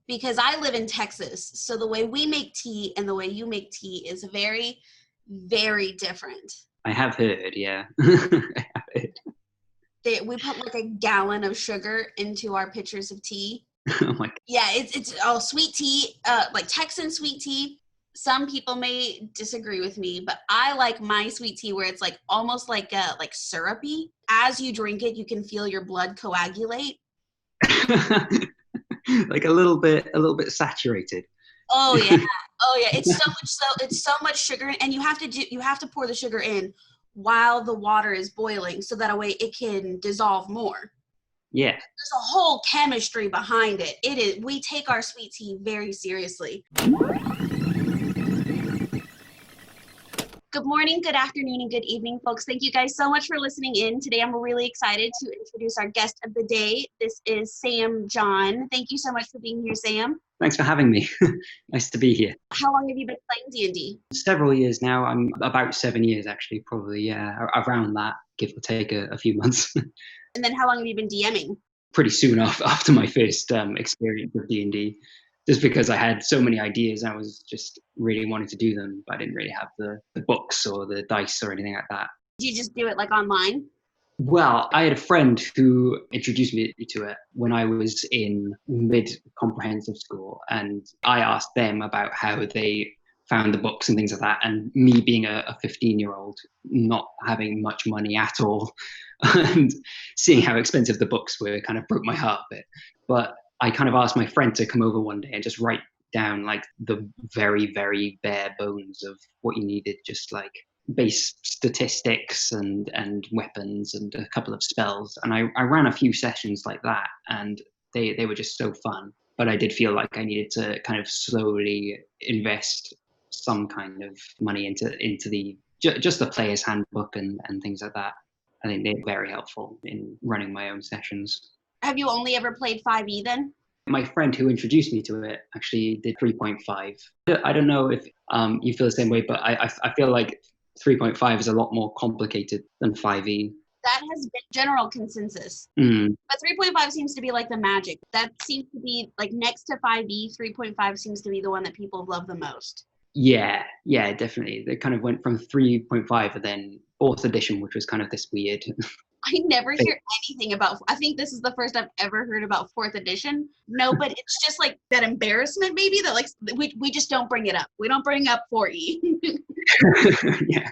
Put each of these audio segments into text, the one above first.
because I live in Texas. So the way we make tea and the way you make tea is very, very different. I have heard, yeah. I have heard. We put like a gallon of sugar into our pitchers of tea. Oh my God. Yeah, it's all sweet tea, like Texan sweet tea. Some people may disagree with me, but I like my sweet tea where it's like almost like syrupy. As you drink it, you can feel your blood coagulate. Like a little bit saturated. Oh yeah. Oh yeah. It's so much sugar, and you have to pour the sugar in while the water is boiling so that way it can dissolve more. Yeah. There's a whole chemistry behind it. We take our sweet tea very seriously. Good morning, good afternoon, and good evening, folks. Thank you guys so much for listening in. Today, I'm really excited to introduce our guest of the day. This is Sam John. Thank you so much for being here, Sam. Thanks for having me. Nice to be here. How long have you been playing D&D? Several years now. I'm about 7 years, actually, probably, yeah, around that, give or take a few months. And then how long have you been DMing? Pretty soon after my first experience with D&D. Just because I had so many ideas, I was just really wanting to do them, but I didn't really have the books or the dice or anything like that. Did you just do it like online? Well, I had a friend who introduced me to it when I was in mid-comprehensive school, and I asked them about how they found the books and things like that, and me being a 15-year-old, not having much money at all, and seeing how expensive the books were kind of broke my heart a bit. But I kind of asked my friend to come over one day and just write down like the very, very bare bones of what you needed, just like base statistics and weapons and a couple of spells. And I ran a few sessions like that, and they were just so fun. But I did feel like I needed to kind of slowly invest some kind of money into the just the player's handbook and things like that. I think they're very helpful in running my own sessions. Have you only ever played 5e then? My friend who introduced me to it actually did 3.5. I don't know if you feel the same way, but I feel like 3.5 is a lot more complicated than 5e. That has been general consensus. But 3.5 seems to be like the magic. That seems to be like next to 5e, 3.5 seems to be the one that people love the most. Yeah, definitely. They kind of went from 3.5 and then 4th edition, which was kind of this weird. I never hear anything about, I think this is the first I've ever heard about 4th edition. No, but it's just like that embarrassment maybe that like we just don't bring it up. We don't bring up 4e. Yeah,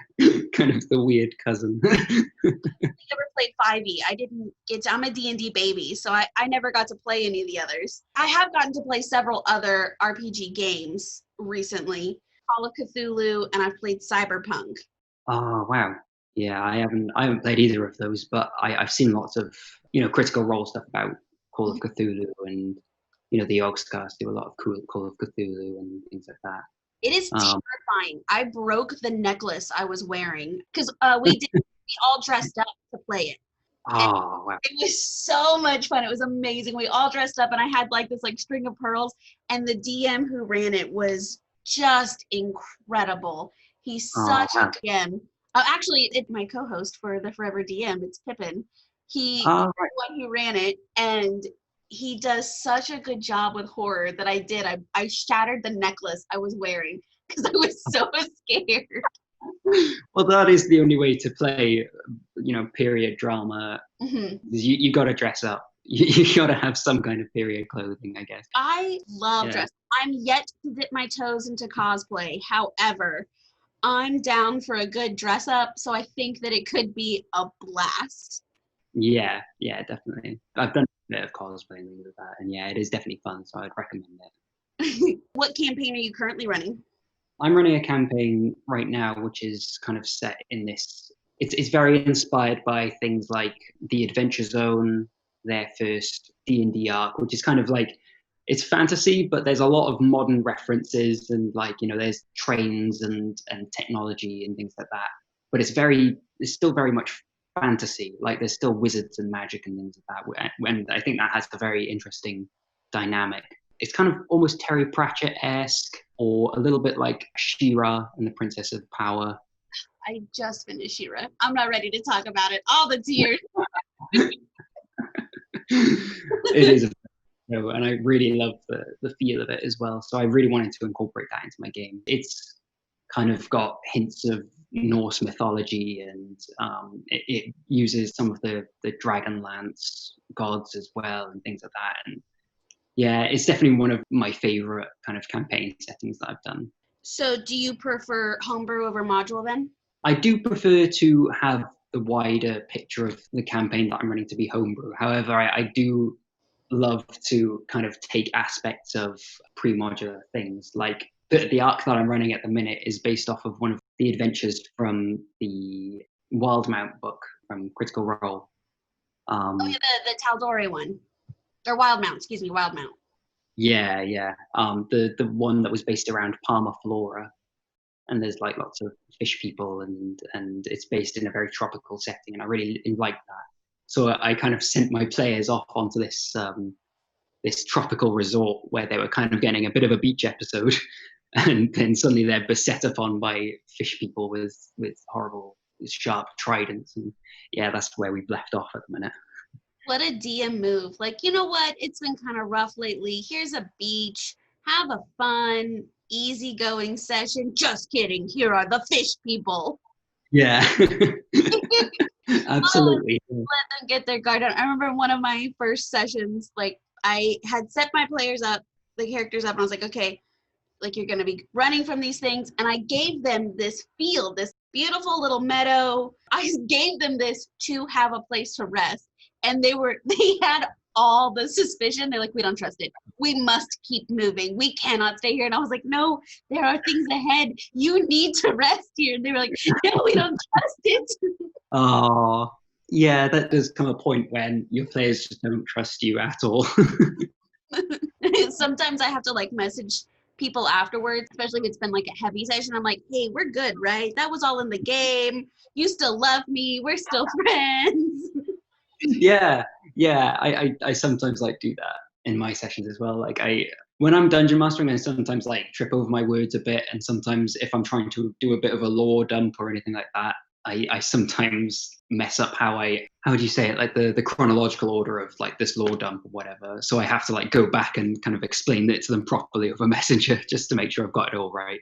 kind of the weird cousin. I never played 5e. I didn't get to, I'm a D&D baby, so I never got to play any of the others. I have gotten to play several other RPG games recently. Call of Cthulhu, and I've played Cyberpunk. Oh, wow. Yeah, I haven't played either of those, but I've seen lots of, Critical Role stuff about Call of Cthulhu, and, the Yogscast do a lot of cool Call of Cthulhu and things like that. It is terrifying. I broke the necklace I was wearing because we all dressed up to play it. Oh, wow. It was so much fun. It was amazing. We all dressed up, and I had like this like string of pearls, and the DM who ran it was just incredible. He's such a DM. Actually, it's my co-host for the Forever DM. It's Pippin. He's the one who ran it, and he does such a good job with horror that I shattered the necklace I was wearing because I was so scared. Well, that is the only way to play, period drama. Mm-hmm. You got to dress up. You got to have some kind of period clothing, I guess. I love dress. I'm yet to dip my toes into cosplay. However, I'm down for a good dress up, so I think that it could be a blast. Yeah, definitely. I've done a bit of cosplay and things like that, and yeah, it is definitely fun, so I'd recommend it. What campaign are you currently running? I'm running a campaign right now, which is kind of set in this. It's very inspired by things like the Adventure Zone, their first D&D arc, which is kind of like, it's fantasy, but there's a lot of modern references and like, there's trains and technology and things like that. But it's still very much fantasy. Like there's still wizards and magic and things like that. And I think that has a very interesting dynamic. It's kind of almost Terry Pratchett-esque, or a little bit like She-Ra and the Princess of Power. I just finished She-Ra. I'm not ready to talk about it. All the tears. It is. So, and I really love the feel of it as well. So I really wanted to incorporate that into my game. It's kind of got hints of Norse mythology, and it uses some of the Dragonlance gods as well and things like that. And yeah, it's definitely one of my favorite kind of campaign settings that I've done. So do you prefer homebrew over module then? I do prefer to have the wider picture of the campaign that I'm running to be homebrew. However, I do love to kind of take aspects of pre-modular things. Like the arc that I'm running at the minute is based off of one of the adventures from the Wildmount book from Critical Role. Oh yeah, the Taldore one. Or Wildmount, excuse me, Wildmount. Yeah, yeah. The one that was based around Palma Flora, and there's like lots of fish people, and it's based in a very tropical setting, and I really like that. So I kind of sent my players off onto this tropical resort where they were kind of getting a bit of a beach episode, and then suddenly they're beset upon by fish people with horrible sharp tridents, and yeah, that's where we've left off at the minute. What a DM move. Like, you know what? It's been kind of rough lately. Here's a beach. Have a fun, easygoing session. Just kidding. Here are the fish people. Yeah. Absolutely. Let them get their guard down. I remember one of my first sessions, like I had set my players up, the characters up, and I was like, okay, like you're going to be running from these things. And I gave them this field, this beautiful little meadow. I gave them this to have a place to rest. And they had all the suspicion. They're like, we don't trust it. We must keep moving. We cannot stay here. And I was like, no, there are things ahead. You need to rest here. And they were like, no, we don't trust it. Oh, yeah, that does come a point when your players just don't trust you at all. Sometimes I have to like message people afterwards, especially if it's been like a heavy session. I'm like, hey, we're good, right? That was all in the game. You still love me. We're still friends. Yeah, yeah. I sometimes like do that in my sessions as well. Like when I'm dungeon mastering, I sometimes like trip over my words a bit, and sometimes if I'm trying to do a bit of a lore dump or anything like that, I sometimes mess up how do you say it, like the chronological order of like this lore dump or whatever. So I have to like go back and kind of explain it to them properly with a messenger just to make sure I've got it all right.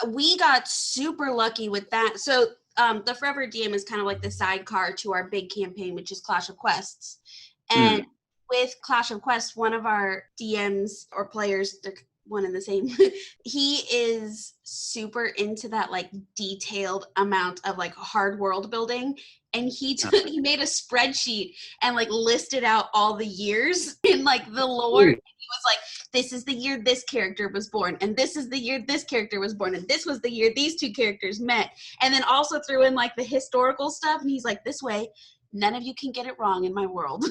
We got super lucky with that. So the Forever DM is kind of like the sidecar to our big campaign, which is Clash of Quests. And with Clash of Quests, one of our DMs or players, they're one and the same, he is super into that like detailed amount of like hard world building. And he made a spreadsheet and like listed out all the years in like the lore. And he was like, this is the year this character was born, and this is the year this character was born, and this was the year these two characters met. And then also threw in like the historical stuff. And he's like, this way, none of you can get it wrong in my world.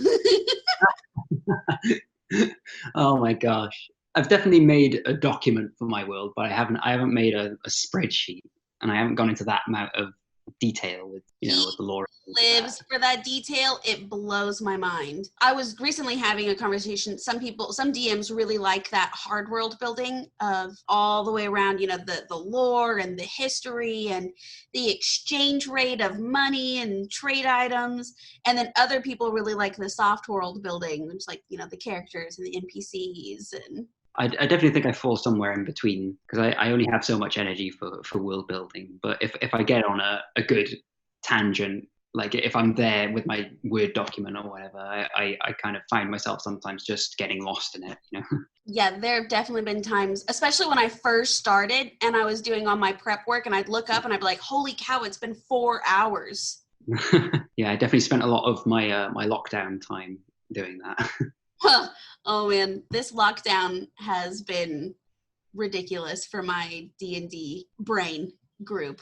Oh my gosh. I've definitely made a document for my world, but I haven't made a spreadsheet, and I haven't gone into that amount of detail with with the lore. Lives for that detail. It blows my mind. I was recently having a conversation. Some DMs really like that hard world building of all the way around, the lore and the history and the exchange rate of money and trade items. And then other people really like the soft world building, which like, the characters and the NPCs. And I definitely think I fall somewhere in between, because I only have so much energy for world building. But if I get on a good tangent, like if I'm there with my Word document or whatever, I kind of find myself sometimes just getting lost in it, Yeah, there have definitely been times, especially when I first started and I was doing all my prep work, and I'd look up and I'd be like, holy cow, it's been 4 hours. Yeah, I definitely spent a lot of my my lockdown time doing that. Oh man, this lockdown has been ridiculous for my D&D brain group.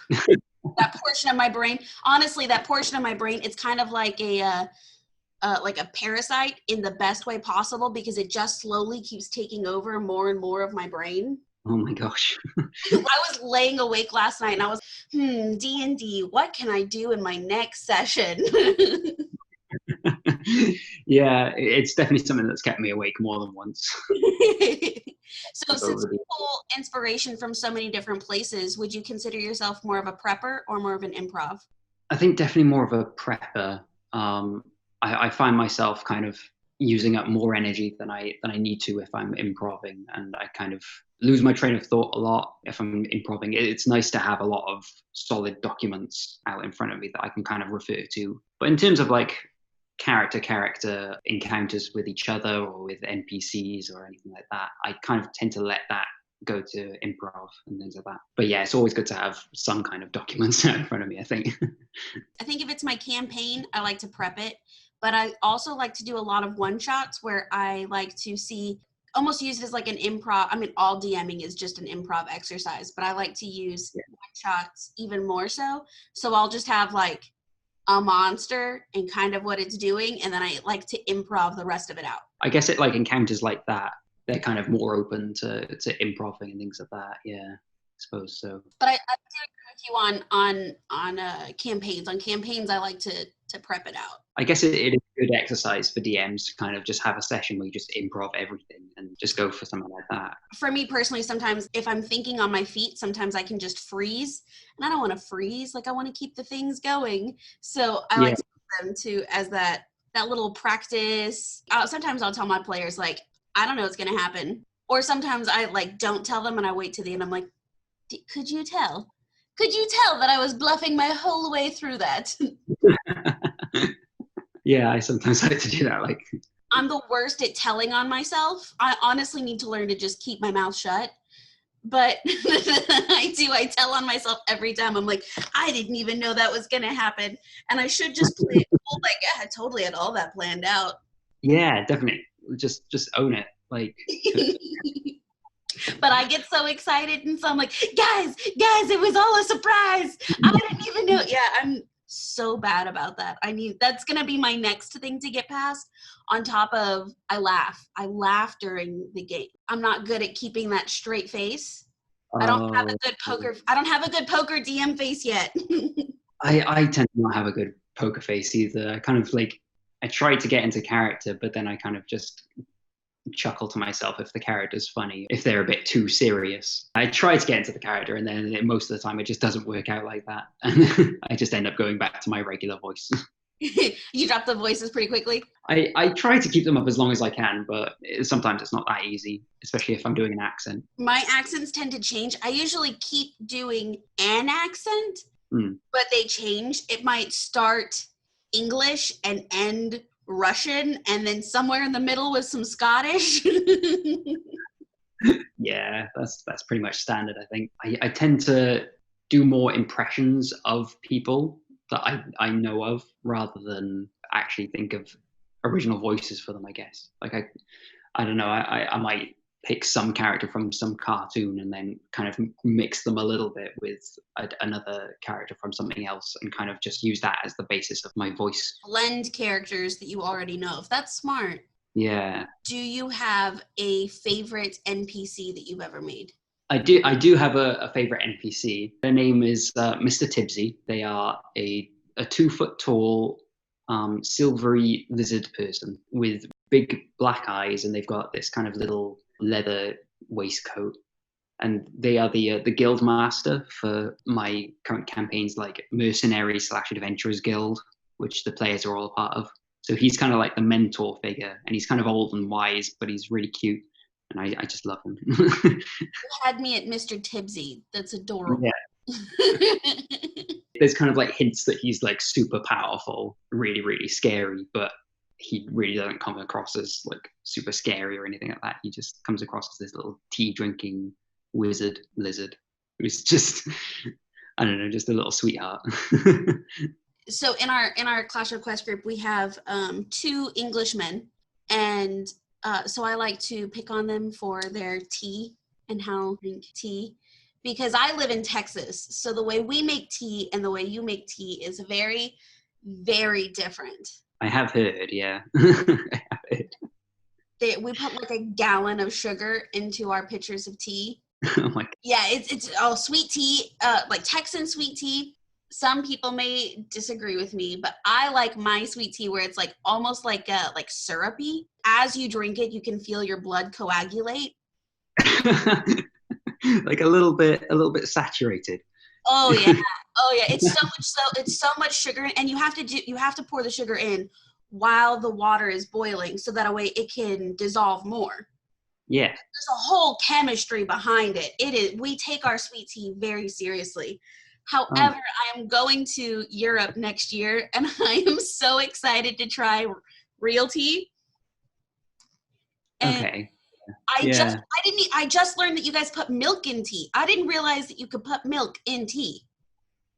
That portion of my brain, honestly, it's kind of like a parasite in the best way possible, because it just slowly keeps taking over more and more of my brain. Oh my gosh. I was laying awake last night and I was, D&D, what can I do in my next session? Yeah, it's definitely something that's kept me awake more than once. So since you pull inspiration from so many different places, would you consider yourself more of a prepper or more of an improv? I think definitely more of a prepper. I find myself kind of using up more energy than I need to if I'm improving, and I kind of lose my train of thought a lot if I'm improving. It's nice to have a lot of solid documents out in front of me that I can kind of refer to. But in terms of like character encounters with each other or with NPCs or anything like that, I kind of tend to let that go to improv and things like that. But yeah, it's always good to have some kind of documents out in front of me, I think. I think if it's my campaign, I like to prep it, but I also like to do a lot of one shots where I like to see, almost use it as like an improv. I mean, all DMing is just an improv exercise, but I like to use one shots even more so. So I'll just have like a monster and kind of what it's doing, and then I like to improv the rest of it out. I guess it like encounters like that, they're kind of more open to improving and things like that. Yeah, I suppose so. But I do agree with you on campaigns. On campaigns, I like to prep it out. I guess it is a good exercise for DMs to kind of just have a session where you just improv everything and just go for something like that. For me personally, sometimes if I'm thinking on my feet, sometimes I can just freeze, and I don't want to freeze. Like, I want to keep the things going. So I like to use them to as that little practice. Sometimes I'll tell my players, like, I don't know what's going to happen. Or sometimes I like don't tell them and I wait to the end. I'm like, could you tell? Could you tell that I was bluffing my whole way through that? Yeah, I sometimes like to do that. Like, I'm the worst at telling on myself. I honestly need to learn to just keep my mouth shut. But I tell on myself every time. I'm like, I didn't even know that was going to happen. And I should just play it cool. Like, yeah, I totally had all that planned out. yeah, definitely. Just own it. Like, but I get so excited, and so I'm like, guys, it was all a surprise. I didn't even know. Yeah, I'm so bad about that. That's gonna be my next thing to get past. On top of, I laugh during the game. I'm not good at keeping that straight face. I don't have a good poker DM face yet. I tend to not have a good poker face either. I kind of like, I try to get into character, but then I kind of just chuckle to myself if the character's funny, if they're a bit too serious. I try to get into the character, and then most of the time it just doesn't work out like that. And I just end up going back to my regular voice. You drop the voices pretty quickly? I try to keep them up as long as I can, but sometimes it's not that easy, especially if I'm doing an accent. My accents tend to change. I usually keep doing an accent, but they change. It might start English and end Russian, and then somewhere in the middle was some Scottish. Yeah, that's pretty much standard, I think. I tend to do more impressions of people that I know of, rather than actually think of original voices for them, I guess. Like, I don't know, I might pick some character from some cartoon and then kind of mix them a little bit with another character from something else, and kind of just use that as the basis of my voice. Blend characters that you already know of. That's smart. Yeah. Do you have a favorite NPC that you've ever made? I do have a favorite NPC. Their name is Mr. Tibbsy. They are a 2 foot tall silvery lizard person with big black eyes, and they've got this kind of little leather waistcoat, and they are the guild master for my current campaigns, like mercenary / adventurers guild, which the players are all a part of. So he's kind of like the mentor figure, and he's kind of old and wise, but he's really cute, and I just love him. You had me at Mr. Tibbsy. That's adorable. Yeah. There's kind of like hints that he's like super powerful, really, really scary, but he really doesn't come across as like super scary or anything like that. He just comes across as this little tea drinking wizard lizard who's just, I don't know, just a little sweetheart. So in our Clash of Quest group, we have 2 Englishmen, and so I like to pick on them for their tea and how they drink tea, because I live in Texas. So the way we make tea and the way you make tea is very, very different. I have heard, yeah. I have heard. We put like a gallon of sugar into our pitchers of tea. Oh my God. Yeah, it's all sweet tea, like Texan sweet tea. Some people may disagree with me, but I like my sweet tea where it's like almost like syrupy. As you drink it, you can feel your blood coagulate. Like a little bit saturated. Oh yeah. It's so much sugar, and you have to pour the sugar in while the water is boiling so that way it can dissolve more. Yeah. There's a whole chemistry behind it. We take our sweet tea very seriously. However, I am going to Europe next year, and I am so excited to try real tea. And okay. I just learned that you guys put milk in tea. I didn't realize that you could put milk in tea.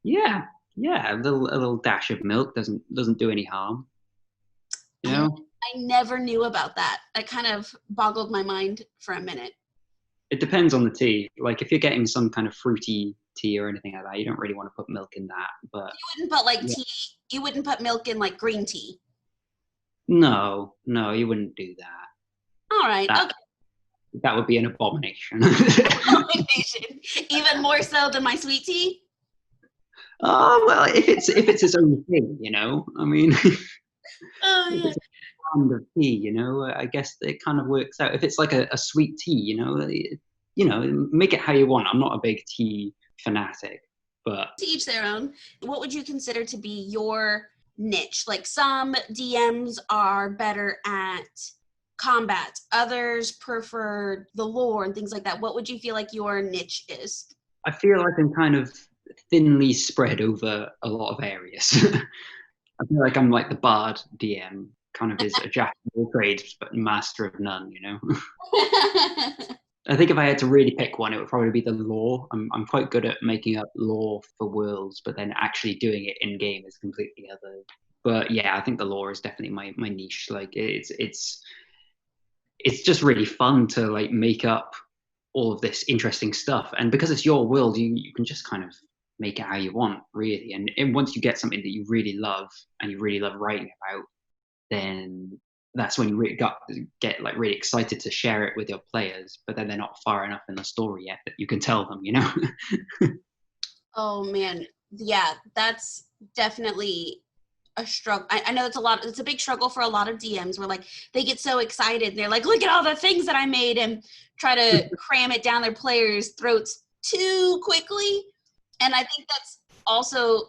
Yeah. A little dash of milk doesn't do any harm. You know? I never knew about that. It kind of boggled my mind for a minute. It depends on the tea. Like if you're getting some kind of fruity tea or anything like that, you don't really want to put milk in that. But you wouldn't put tea. You wouldn't put milk in like green tea. No, you wouldn't do that. All right. Okay. That would be an abomination. Abomination. Even more so than my sweet tea. Oh well, if it's its own thing, I mean. Oh yeah. If it's a brand of tea, I guess it kind of works out. If it's like a sweet tea, make it how you want. I'm not a big tea fanatic, but to each their own. What would you consider to be your niche? Like some DMs are better at combat, others prefer the lore and things like that. What would you feel like your niche is? I feel like I'm kind of thinly spread over a lot of areas. I feel like I'm like the bard DM, kind of is a jack of all trades but master of none. I think if I had to really pick one, it would probably be the lore. I'm quite good at making up lore for worlds, but then actually doing it in game is completely other. But yeah, I think the lore is definitely my niche. Like it's just really fun to like make up all of this interesting stuff, and because it's your world, you can just kind of make it how you want, really. And once you get something that you really love and you really love writing about, then that's when you get like really excited to share it with your players. But then they're not far enough in the story yet that you can tell them, Oh man, yeah, that's definitely a struggle. I know it's a big struggle for a lot of DMs where like they get so excited and they're like, look at all the things that I made, and try to cram it down their players' throats too quickly. And I think that's also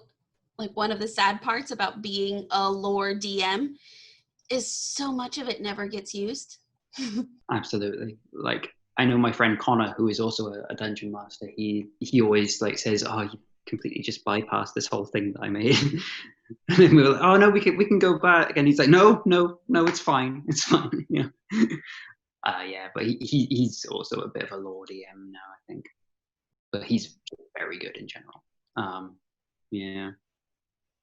like one of the sad parts about being a lore DM is so much of it never gets used. Absolutely. Like I know my friend Connor, who is also a dungeon master, he always like says, oh, you completely just bypassed this whole thing that I made. And then we were like, oh no, we can go back. And he's like, no, it's fine. It's fine. Yeah. But he's also a bit of a lore DM now, I think. But he's very good in general. Yeah.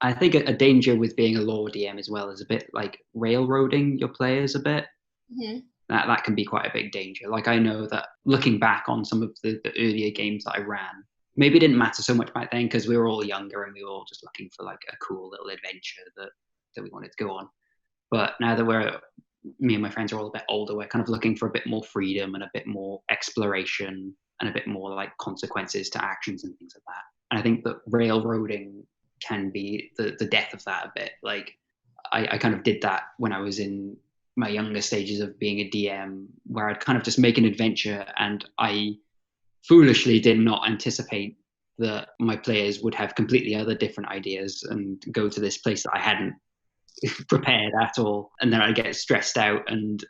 I think a danger with being a lore DM as well is a bit like railroading your players a bit. Mm-hmm. That can be quite a big danger. Like I know that looking back on some of the earlier games that I ran, maybe it didn't matter so much back then because we were all younger and we were all just looking for like a cool little adventure that we wanted to go on. But now that me and my friends are all a bit older, we're kind of looking for a bit more freedom and a bit more exploration and a bit more like consequences to actions and things like that. And I think that railroading can be the death of that a bit. Like I kind of did that when I was in my younger stages of being a DM, where I'd kind of just make an adventure, and I foolishly did not anticipate that my players would have completely other different ideas and go to this place that I hadn't prepared at all. And then I'd get stressed out and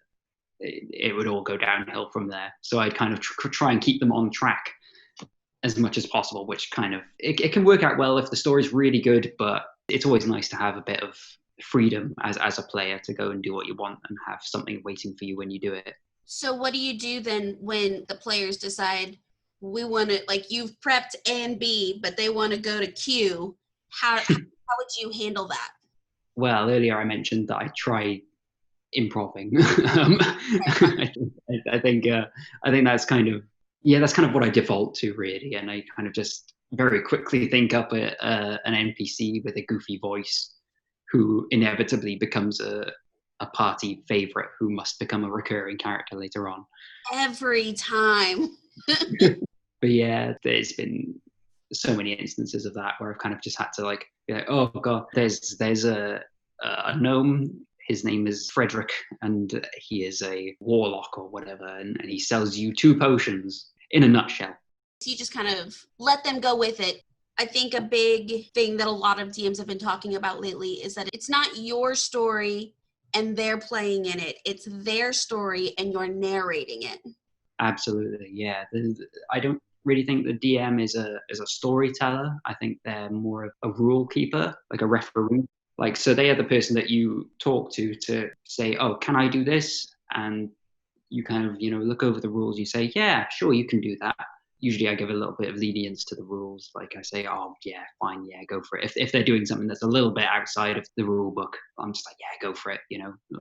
it would all go downhill from there. So I'd kind of try and keep them on track as much as possible, which kind of, it can work out well if the story's really good, but it's always nice to have a bit of freedom as a player to go and do what you want and have something waiting for you when you do it. So what do you do then when the players decide we want to, like you've prepped A and B, but they want to go to Q? How would you handle that? Well, earlier I mentioned that I try improving. I think that's kind of what I default to, really, and I kind of just very quickly think up an NPC with a goofy voice who inevitably becomes a party favorite who must become a recurring character later on. Every time. But yeah, there's been so many instances of that where I've kind of just had to like be like, oh god, there's a gnome. His name is Frederick, and he is a warlock or whatever, and he sells you 2 potions in a nutshell. So you just kind of let them go with it. I think a big thing that a lot of DMs have been talking about lately is that it's not your story, and they're playing in it. It's their story and you're narrating it. Absolutely, yeah. I don't really think the DM is a storyteller. I think they're more of a rule keeper, like a referee. Like, so they are the person that you talk to say, oh, can I do this? And you kind of, look over the rules. You say, yeah, sure, you can do that. Usually I give a little bit of lenience to the rules. Like I say, oh, yeah, fine, yeah, go for it. If they're doing something that's a little bit outside of the rule book, I'm just like, yeah, go for it.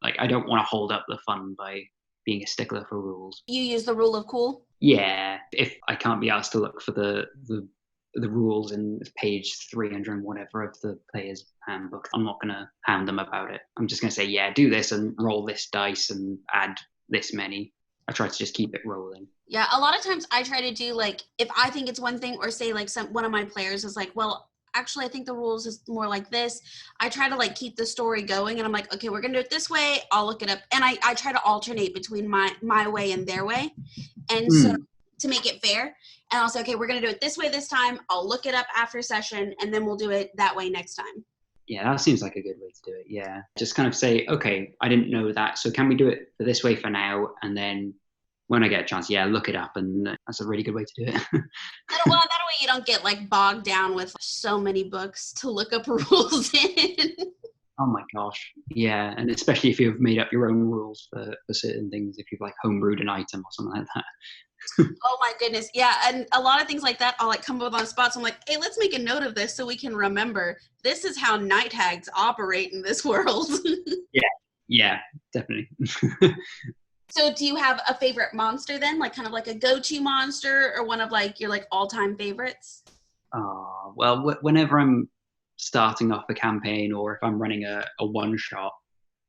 Like I don't want to hold up the fun by being a stickler for rules. You use the rule of cool? Yeah, if I can't be asked to look for the rules in page 300 and whatever of the player's handbook, I'm not going to hound them about it. I'm just going to say, yeah, do this and roll this dice and add this many. I try to just keep it rolling. Yeah, a lot of times I try to do, like, if I think it's one thing, or say like one of my players is like, well, actually I think the rules is more like this. I try to like keep the story going, and I'm like, okay, we're gonna do it this way. I'll look it up, and I try to alternate between my way and their way, and so to make it fair. And I'll say, okay, we're gonna do it this way this time. I'll look it up after session, and then we'll do it that way next time. Yeah, that seems like a good way to do it. Yeah, just kind of say, okay, I didn't know that, so can we do it this way for now, and then when I get a chance, yeah, look it up, and that's a really good way to do it. Well, that way you don't get like bogged down with so many books to look up rules in. Oh my gosh, yeah, and especially if you've made up your own rules for certain things, if you've like homebrewed an item or something like that. Oh my goodness, yeah, and a lot of things like that I'll like come up with on the spot. So I'm like, hey, let's make a note of this so we can remember this is how night hags operate in this world. Yeah, definitely. So do you have a favorite monster then? Like kind of like a go-to monster, or one of like your like all-time favorites? Well, whenever I'm starting off a campaign, or if I'm running a one-shot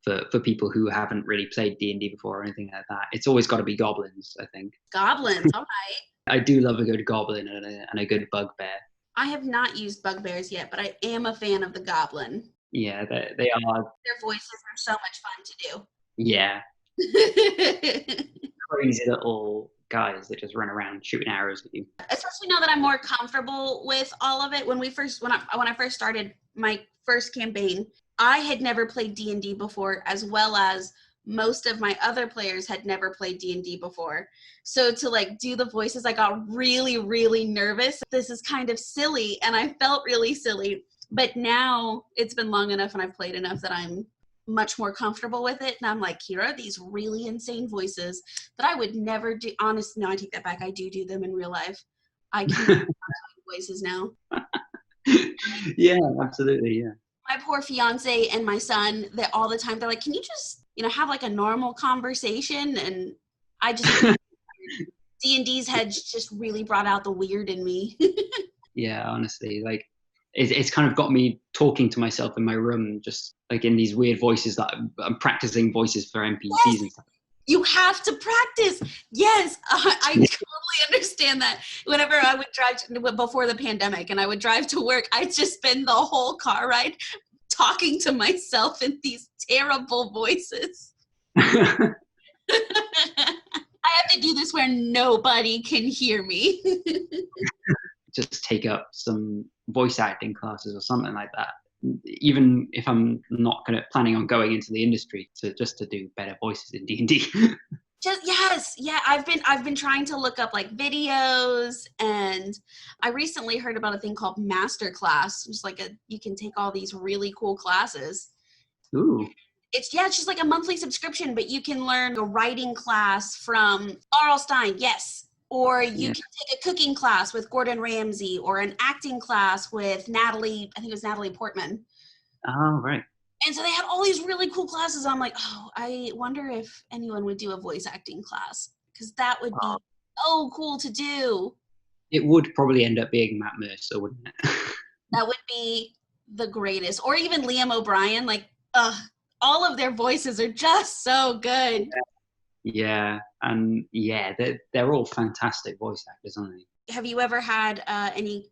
for people who haven't really played D&D before or anything like that, it's always got to be goblins, I think. Goblins, all right. I do love a good goblin and a good bugbear. I have not used bugbears yet, but I am a fan of the goblin. Yeah, they are. Their voices are so much fun to do. Yeah. Crazy little guys that just run around shooting arrows at you. Especially now that I'm more comfortable with all of it. When I first started my first campaign, I had never played D&D before, as well as most of my other players had never played D&D before. So to like do the voices, I got really, really nervous. This is kind of silly, and I felt really silly. But now it's been long enough and I've played enough that I'm much more comfortable with it. And I'm like, here are these really insane voices that I would never do. Honestly, no, I take that back. I do them in real life. I can do voices now. Yeah, absolutely. Yeah. My poor fiance and my son, that all the time, they're like, can you just, have like a normal conversation? And I just, D&D's had just really brought out the weird in me. Yeah, honestly, like it's kind of got me talking to myself in my room, just like in these weird voices that I'm practicing voices for NPCs. Yes! And stuff. You have to practice. Yes, I totally understand that. Whenever I would drive before the pandemic and I would drive to work, I'd just spend the whole car ride talking to myself in these terrible voices. I have to do this where nobody can hear me. Just take up some voice acting classes or something like that. Even if I'm not planning on going into the industry, to do better voices in D&D. I've been trying to look up like videos, and I recently heard about a thing called Masterclass. It's like you can take all these really cool classes. Ooh. It's just like a monthly subscription, but you can learn a writing class from R.L. Stine, yes. Or you can take a cooking class with Gordon Ramsay, or an acting class with Natalie, I think it was Natalie Portman. Oh, right. And so they had all these really cool classes. I'm like, oh, I wonder if anyone would do a voice acting class, because that would be so cool to do. It would probably end up being Matt Mercer, wouldn't it? That would be the greatest. Or even Liam O'Brien. Like, all of their voices are just so good. Yeah, and they're all fantastic voice actors, aren't they? Have you ever had any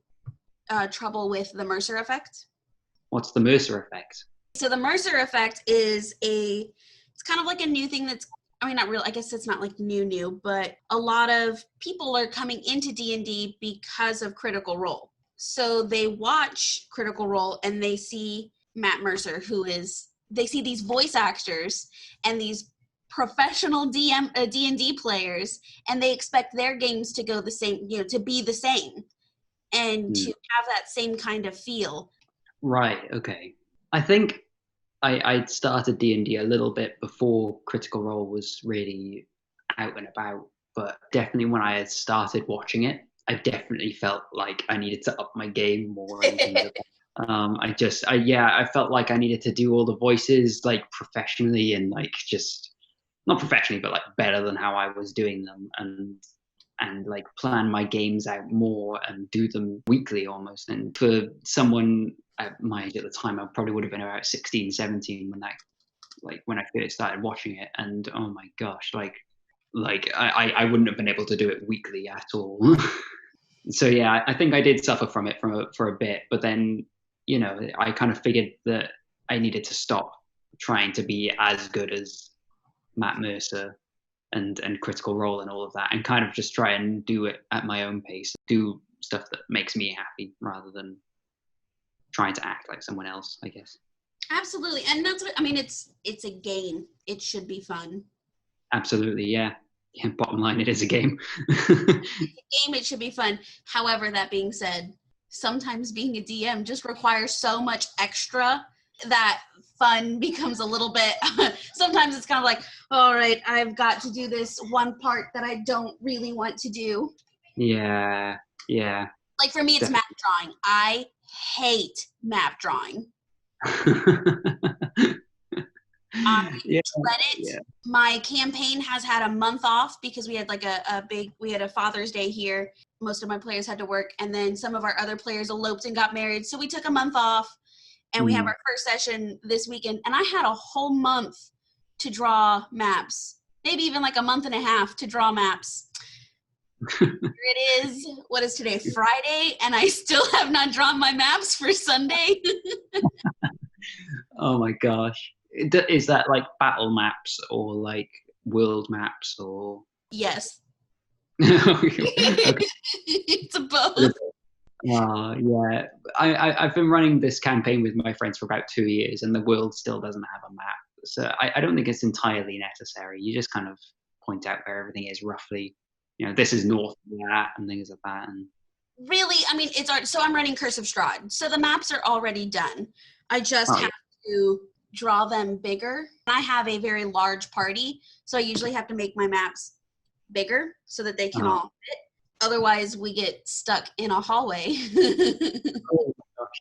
trouble with the Mercer effect? What's the Mercer effect? So the Mercer effect is it's kind of like a new thing that's, not real. I guess it's not like new, but a lot of people are coming into D&D because of Critical Role. So they watch Critical Role and they see Matt Mercer, who is they see these voice actors and these professional D&D players, and they expect their games to go the same, to be the same and to have that same kind of feel. Right. Okay. I think I started D&D a little bit before Critical Role was really out and about, but definitely when I had started watching it, I definitely felt like I needed to up my game more in terms of I felt like I needed to do all the voices like professionally and like just not professionally, but like better than how I was doing them, and like plan my games out more and do them weekly almost. And for someone at my age at the time, I probably would have been about 16, 17 when I first started watching it. And oh my gosh, I wouldn't have been able to do it weekly at all. So yeah, I think I did suffer from it for a bit, but then, I kind of figured that I needed to stop trying to be as good as Matt Mercer and Critical Role and all of that, and kind of just try and do it at my own pace, do stuff that makes me happy rather than trying to act like someone else, I guess. Absolutely. And that's what I mean, it's a game. It should be fun. Absolutely, yeah. Bottom line, it is a game. It's a game, it should be fun. However, that being said, sometimes being a DM just requires so much extra that fun becomes a little bit, sometimes it's kind of like, all right, I've got to do this one part that I don't really want to do. Yeah. Like for me, it's map drawing. I hate map drawing. I dread it. Yeah. My campaign has had a month off because we had like we had a Father's Day here. Most of my players had to work, and then some of our other players eloped and got married. So we took a month off, and we have our first session this weekend. And I had a whole month to draw maps, maybe even like a month and a half to draw maps. Here it is. What is today? Friday, and I still have not drawn my maps for Sunday. Oh my gosh. Is that like battle maps or like world maps or? Yes. Okay. It's a both. Yeah. I've been running this campaign with my friends for about 2 years, and the world still doesn't have a map. So I don't think it's entirely necessary. You just kind of point out where everything is roughly. This is north of that and things like that. And really, I mean, so I'm running Curse of Strahd. So the maps are already done. I just have to draw them bigger. I have a very large party, so I usually have to make my maps bigger so that they can all fit. Otherwise, we get stuck in a hallway. Oh my gosh,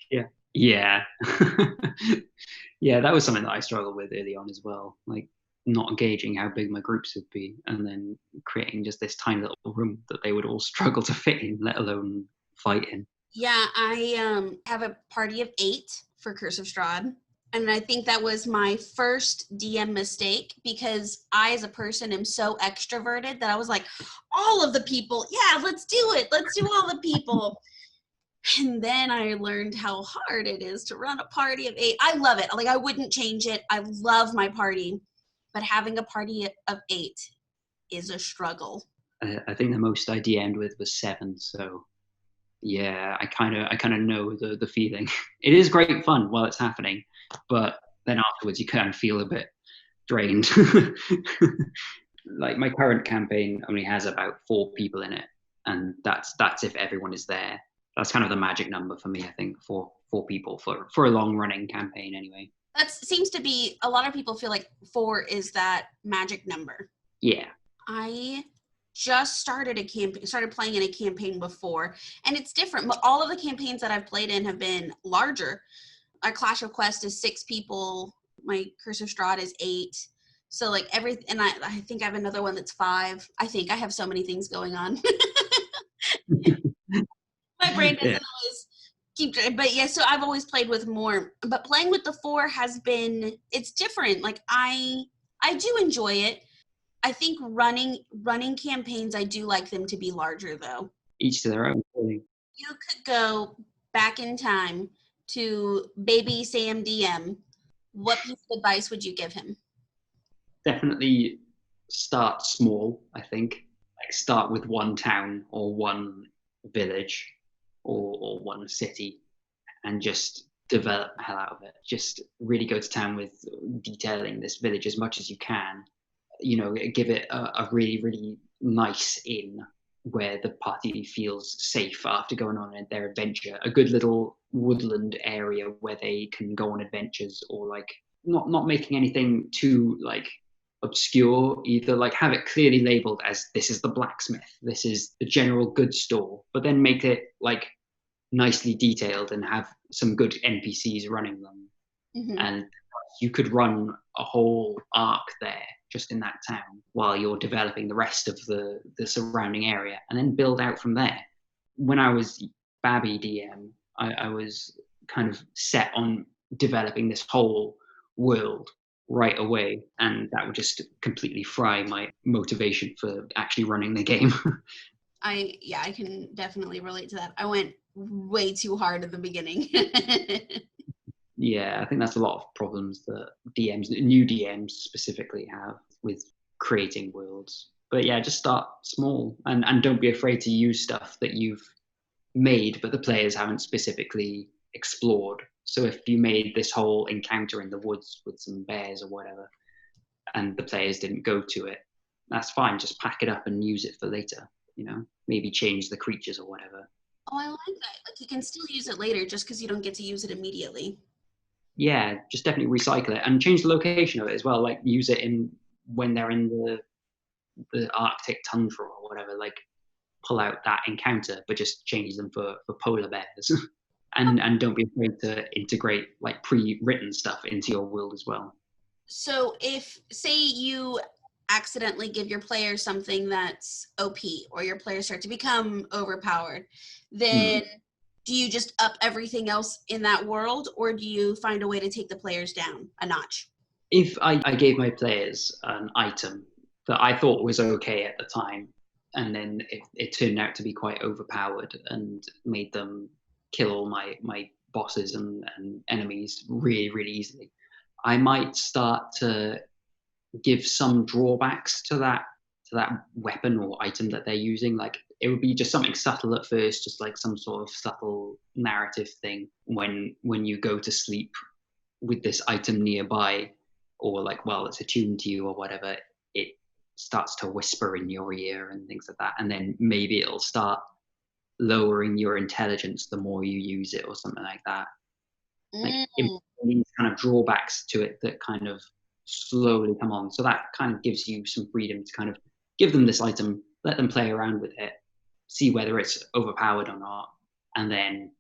yeah. Yeah, that was something that I struggled with early on as well. Like not gauging how big my groups would be, and then creating just this tiny little room that they would all struggle to fit in, let alone fight in. Yeah, I have a party of 8 for Curse of Strahd. And I think that was my first DM mistake because I, as a person, am so extroverted that I was like, all of the people, yeah, let's do it. Let's do all the people. And then I learned how hard it is to run a party of 8. I love it. Like, I wouldn't change it. I love my party. But having a party of 8 is a struggle. I think the most I DM'd with was 7. So yeah, I kind of know the feeling. It is great fun while it's happening, but then afterwards you kind of feel a bit drained. Like my current campaign only has about 4 people in it, and that's if everyone is there. That's kind of the magic number for me, I think, for 4 people for a long running campaign anyway. That seems to be, a lot of people feel like 4 is that magic number. Yeah. I just started playing in a campaign before, and it's different. But all of the campaigns that I've played in have been larger. Our Clash of Quest is 6 people. My Curse of Strahd is 8. So like and I think I have another one that's 5. I think I have so many things going on. My brain doesn't always keep, but yeah, so I've always played with more, but playing with the 4 it's different. Like I do enjoy it. I think running campaigns, I do like them to be larger though. Each to their own. You could go back in time to baby Sam DM. What piece of advice would you give him? Definitely start small, I think. Like start with one town or one village or one city, and just develop the hell out of it. Just really go to town with detailing this village as much as you can. Give it a really, really nice inn where the party feels safe after going on their adventure. A good little woodland area where they can go on adventures, or like not making anything too like obscure either. Like have it clearly labeled as this is the blacksmith, this is the general goods store, but then make it like nicely detailed and have some good NPCs running them. Mm-hmm. And you could run a whole arc there just in that town while you're developing the rest of the surrounding area, and then build out from there. When I was Babby DM, I was kind of set on developing this whole world right away, and that would just completely fry my motivation for actually running the game. I can definitely relate to that. I went way too hard at the beginning. Yeah, I think that's a lot of problems that new DMs specifically have with creating worlds. But yeah, just start small, and don't be afraid to use stuff that you've made but the players haven't specifically explored. So if you made this whole encounter in the woods with some bears or whatever, and the players didn't go to it, that's fine. Just pack it up and use it for later. Maybe change the creatures or whatever. Oh, I like that. Like you can still use it later just because you don't get to use it immediately. Yeah, just definitely recycle it and change the location of it as well. Like use it in when they're in the Arctic tundra or whatever. Like pull out that encounter, but just change them for polar bears. and don't be afraid to integrate like pre-written stuff into your world as well. So if say you accidentally give your player something that's OP, or your players start to become overpowered, then do you just up everything else in that world, or do you find a way to take the players down a notch? If I gave my players an item that I thought was okay at the time, and then it turned out to be quite overpowered and made them kill all my bosses and enemies really, really easily, I might start to give some drawbacks to that weapon or item that they're using. Like it would be just something subtle at first, just like some sort of subtle narrative thing when you go to sleep with this item nearby, or like while it's attuned to you or whatever, it starts to whisper in your ear and things like that, and then maybe it'll start lowering your intelligence the more you use it or something like that. Like these kind of drawbacks to it that kind of slowly come on. So that kind of gives you some freedom to kind of give them this item, let them play around with it, see whether it's overpowered or not, and then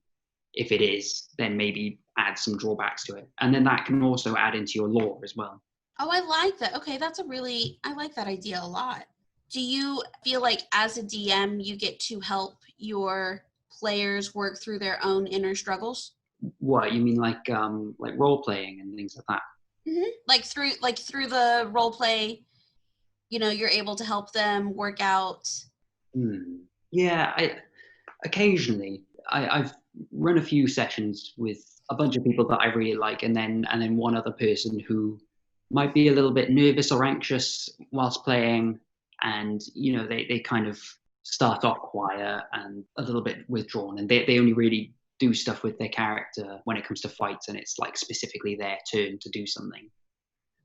if it is, then maybe add some drawbacks to it. And then that can also add into your lore as well. Oh, I like that. Okay, I like that idea a lot. Do you feel like as a DM you get to help your players work through their own inner struggles? What you mean, like role playing and things like that? Mm-hmm. Like through the role play, you're able to help them work out. Yeah, occasionally I've run a few sessions with a bunch of people that I really like, and then one other person who might be a little bit nervous or anxious whilst playing, and they kind of start off quiet and a little bit withdrawn, and they only really do stuff with their character when it comes to fights, and it's like specifically their turn to do something,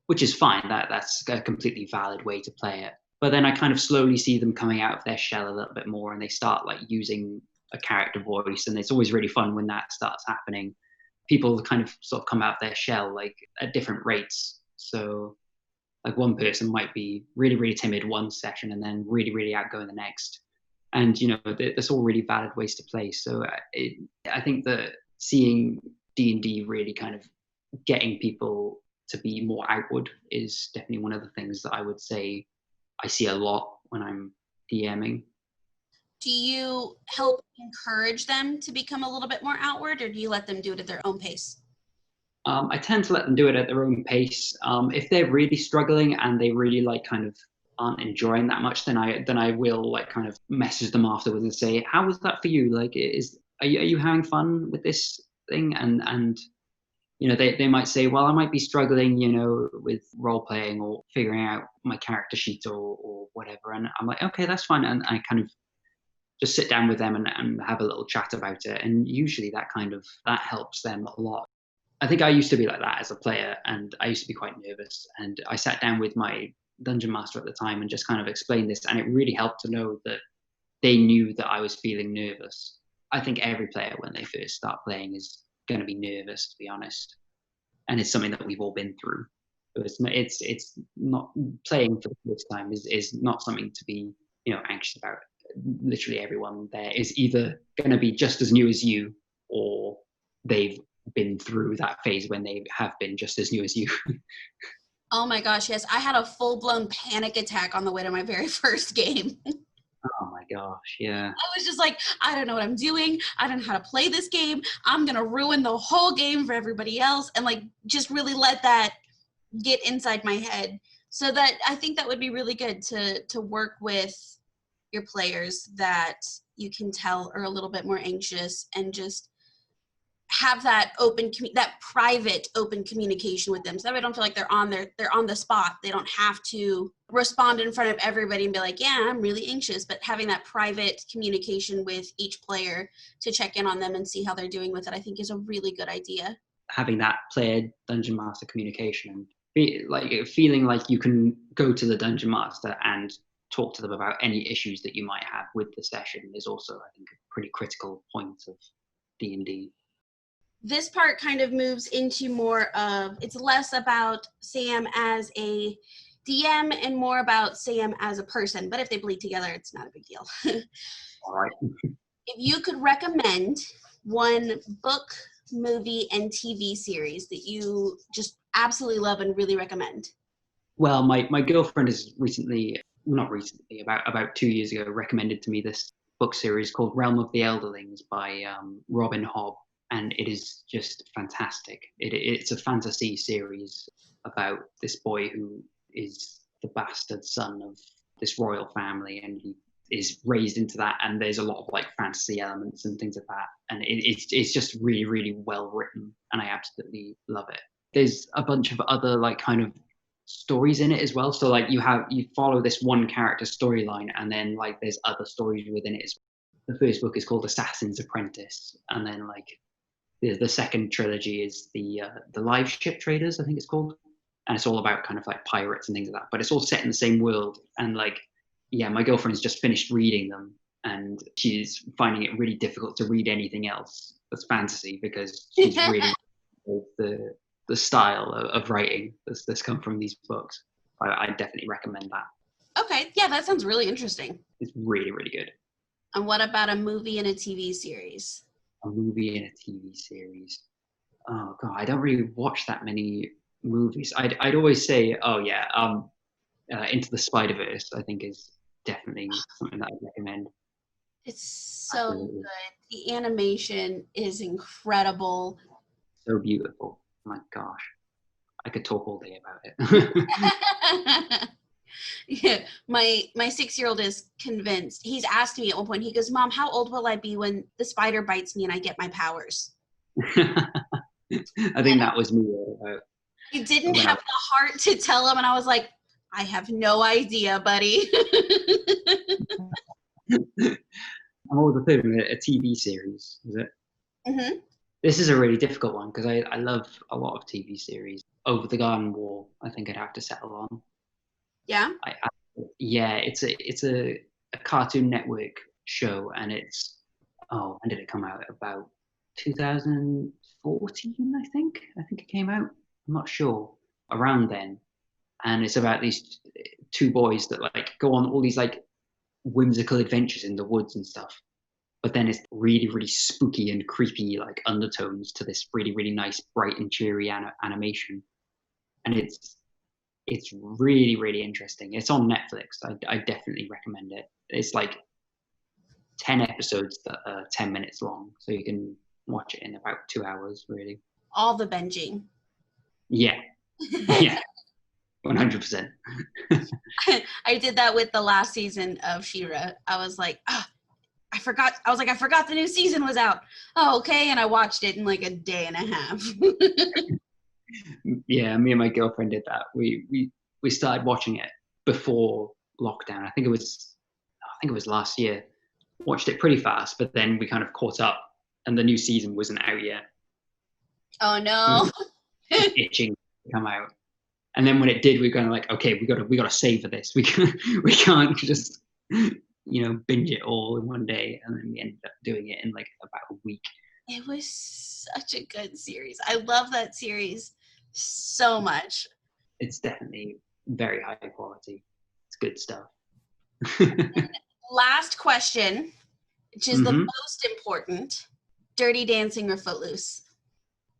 which is fine. That's a completely valid way to play it. But then I kind of slowly see them coming out of their shell a little bit more, and they start like using a character voice, and it's always really fun when that starts happening. People kind of sort of come out of their shell like at different rates. So like one person might be really, really timid one session and then really, really outgoing the next. And that's all really valid ways to play. So I think that seeing D&D really kind of getting people to be more outward is definitely one of the things that I would say I see a lot when I'm DMing. Do you help encourage them to become a little bit more outward, or do you let them do it at their own pace? I tend to let them do it at their own pace. If they're really struggling and they really like kind of aren't enjoying that much, then I will like kind of message them afterwards and say, "How was that for you? Like, are you having fun with this thing?" And they might say, "Well, I might be struggling, with role playing or figuring out my character sheet or whatever." And I'm like, "Okay, that's fine." And I kind of just sit down with them and have a little chat about it. And usually that helps them a lot. I think I used to be like that as a player, and I used to be quite nervous. And I sat down with my dungeon master at the time and just kind of explained this, and it really helped to know that they knew that I was feeling nervous. I think every player, when they first start playing, is going to be nervous, to be honest, and it's something that we've all been through. So it's not playing for the first time is not something to be anxious about. Literally everyone there is either going to be just as new as you, or they've been through that phase when they have been just as new as you. Oh my gosh, yes. I had a full-blown panic attack on the way to my very first game. Oh my gosh, yeah. I was just like, I don't know what I'm doing. I don't know how to play this game. I'm going to ruin the whole game for everybody else. And like, just really let that get inside my head. So that I think that would be really good to work with your players that you can tell are a little bit more anxious, and just have that that private open communication with them, so that way I don't feel like they're on the spot. They don't have to respond in front of everybody and be like, yeah, I'm really anxious, but having that private communication with each player to check in on them and see how they're doing with it, I think is a really good idea. Having that player dungeon master communication, feeling like you can go to the dungeon master and talk to them about any issues that you might have with the session is also, I think, a pretty critical point of D&D. This part kind of moves into more of, it's less about Sam as a DM and more about Sam as a person, but if they bleed together, it's not a big deal. All right. If you could recommend one book, movie, and TV series that you just absolutely love and really recommend. Well, my girlfriend has about 2 years ago, recommended to me this book series called Realm of the Elderlings by Robin Hobb, and it is just fantastic. It's a fantasy series about this boy who is the bastard son of this royal family, and he is raised into that, and there's a lot of like fantasy elements and things like that, and it's just really, really well written, and I absolutely love it. There's a bunch of other like kind of stories in it as well, so like you follow this one character storyline, and then like there's other stories within it. The first book is called Assassin's Apprentice, and then like the second trilogy is the Live Ship Traders, I think it's called, and it's all about kind of like pirates and things like that, but it's all set in the same world. And like, yeah, my girlfriend's just finished reading them, and she's finding it really difficult to read anything else that's fantasy, because she's really the style of writing that's come from these books. I definitely recommend that. Okay, yeah, that sounds really interesting. It's really, really good. And what about a movie and a TV series? A movie and a TV series. Oh god, I don't really watch that many movies. I'd always say, oh yeah, Into the Spider-Verse, I think, is definitely something that I'd recommend. It's so Absolutely. good. The animation is incredible. So beautiful. My gosh, I could talk all day about it. Yeah, my 6-year-old is convinced. He's asked me at one point, he goes, Mom, how old will I be when the spider bites me and I get my powers? I think that was me. I didn't have the heart to tell him, and I was like, I have no idea, buddy. I'm always a third a TV series, is it? Mm-hmm. This is a really difficult one because I love a lot of TV series. Over the Garden Wall, I think I'd have to settle on. Yeah. Yeah, it's a Cartoon Network show, and it's when did it come out? About 2014, I think. I think it came out. I'm not sure. Around then, and it's about these two boys that like go on all these like whimsical adventures in the woods and stuff. But then it's really, really spooky and creepy like undertones to this really, really nice, bright and cheery animation, and it's really, really interesting. It's on Netflix. I definitely recommend it. It's like 10 episodes that are 10 minutes long, so you can watch it in about 2 hours, really. All the binging. Yeah, yeah, 100%. I did that with the last season of She-Ra. I was like, I forgot the new season was out. Oh, okay. And I watched it in like a day and a half. Yeah, me and my girlfriend did that. We started watching it before lockdown. I think it was last year. Watched it pretty fast, but then we kind of caught up, and the new season wasn't out yet. Oh It no. was itching to come out. And then when it did, we were kind of like, okay, we got to savor this. We can't just binge it all in one day. And then we ended up doing it in like about a week. It was such a good series. I love that series so much. It's definitely very high quality. It's good stuff. Last question, which is the most important: Dirty Dancing or Footloose?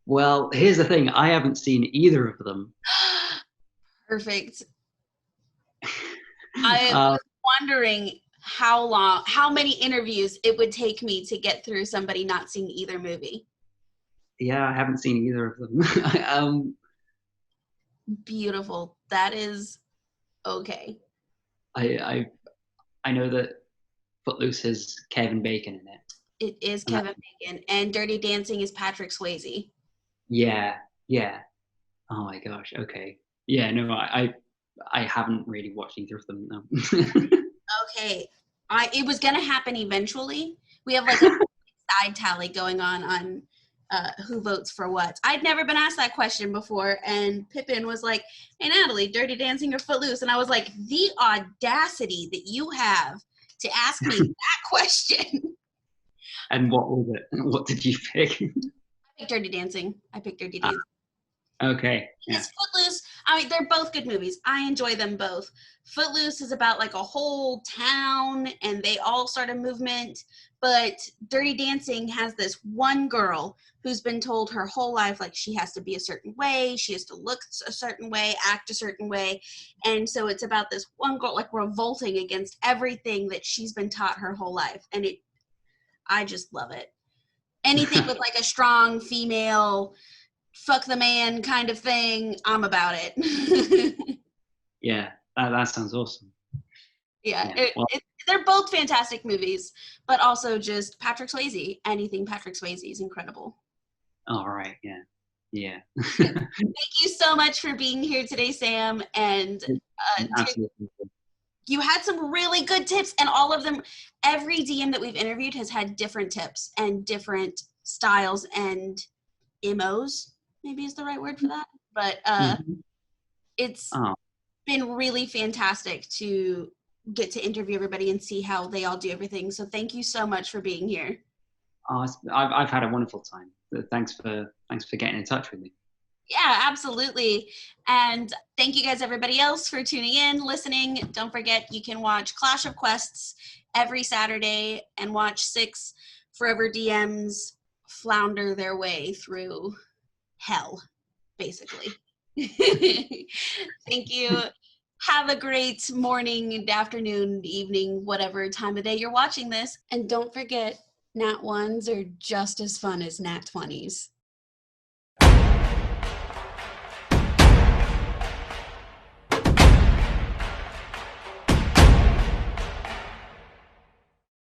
Well, here's the thing. I haven't seen either of them. Perfect. I was wondering how many interviews it would take me to get through somebody not seeing either movie. Yeah, I haven't seen either of them. Beautiful. That is okay. I know that Footloose has Kevin Bacon in it. It is Kevin Bacon, and Dirty Dancing is Patrick Swayze. Yeah. Oh my gosh. Okay. Yeah. No, I haven't really watched either of them. No. Okay. It was gonna happen eventually. We have like a side tally going on who votes for what. I'd never been asked that question before, and Pippin was like, "Hey Natalie, Dirty Dancing or Footloose?" And I was like, "The audacity that you have to ask me that question." And what was it? What did you pick? I picked Dirty Dancing. Okay. Yeah. Because Footloose, I mean, they're both good movies. I enjoy them both. Footloose is about like a whole town and they all start a movement. But Dirty Dancing has this one girl who's been told her whole life, like, she has to be a certain way, she has to look a certain way, act a certain way. And so it's about this one girl, like, revolting against everything that she's been taught her whole life. And I just love it. Anything with like a strong female fuck the man kind of thing, I'm about it. Yeah, that sounds awesome. Yeah, they're both fantastic movies, but also just Patrick Swayze. Anything Patrick Swayze is incredible. All right, yeah. Thank you so much for being here today, Sam. And Absolutely. You had some really good tips, and all of them, every DM that we've interviewed has had different tips and different styles and MOs, maybe is the right word for that. But it's been really fantastic to get to interview everybody and see how they all do everything. So thank you so much for being here. I've had a wonderful time. Thanks for getting in touch with me. Yeah, absolutely. And thank you guys, everybody else, for tuning in, listening. Don't forget, you can watch Clash of Quests every Saturday and watch 6 Forever DMs flounder their way through hell, basically. Thank you. Have a great morning, afternoon, evening, whatever time of day you're watching this. And don't forget, Nat 1s are just as fun as Nat 20s.